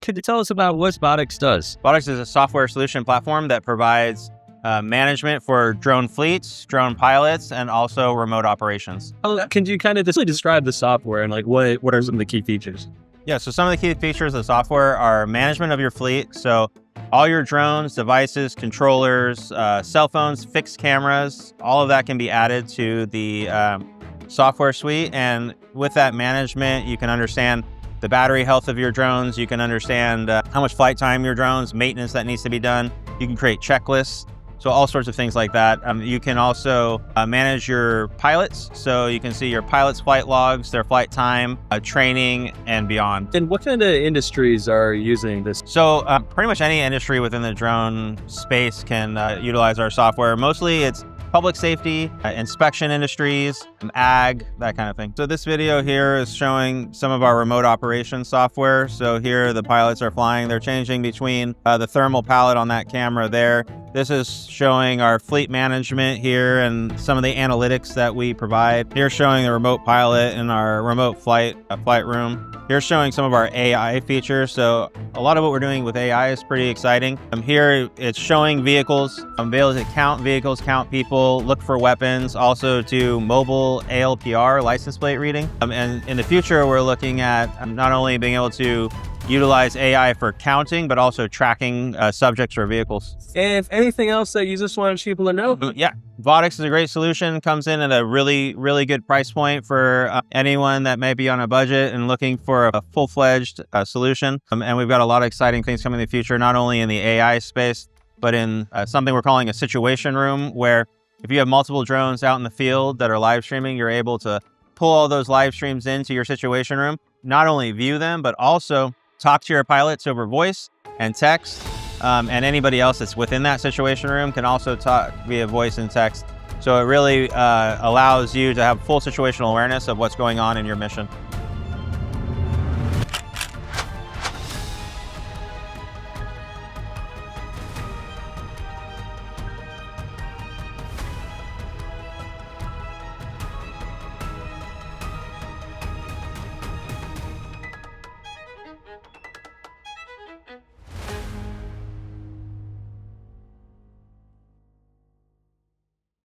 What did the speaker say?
could you tell us about what VOTIX does? VOTIX is a software solution platform that provides management for drone fleets, drone pilots, and also remote operations. Can you kind of describe the software and like what are some of the key features? Yeah, so some of the key features of the software are management of your fleet. So all your drones, devices, controllers, cell phones, fixed cameras, all of that can be added to the software suite. And with that management, you can understand the battery health of your drones. You can understand how much flight time your drones, maintenance that needs to be done. You can create checklists. So all sorts of things like that. You can also manage your pilots. So you can see your pilots' flight logs, their flight time, training, and beyond. And what kind of industries are using this? So pretty much any industry within the drone space can utilize our software. Mostly it's public safety, inspection industries, ag, that kind of thing. So this video here is showing some of our remote operations software. So here the pilots are flying. They're changing between the thermal palette on that camera there. This is showing our fleet management here and some of the analytics that we provide. Here's showing the remote pilot in our remote flight room. Here's showing some of our AI features. So a lot of what we're doing with AI is pretty exciting. Here it's showing vehicles. I'm able to count vehicles, count people, look for weapons, also do mobile ALPR, license plate reading. And in the future, we're looking at not only being able to utilize AI for counting, but also tracking subjects or vehicles. And if anything else that you just want people to know? Yeah, VOTIX is a great solution. Comes in at a really, really good price point for anyone that may be on a budget and looking for a full-fledged solution. And we've got a lot of exciting things coming in the future, not only in the AI space, but in something we're calling a situation room, where if you have multiple drones out in the field that are live streaming, you're able to pull all those live streams into your situation room, not only view them, but also talk to your pilots over voice and text, and anybody else that's within that situation room can also talk via voice and text. So it really allows you to have full situational awareness of what's going on in your mission.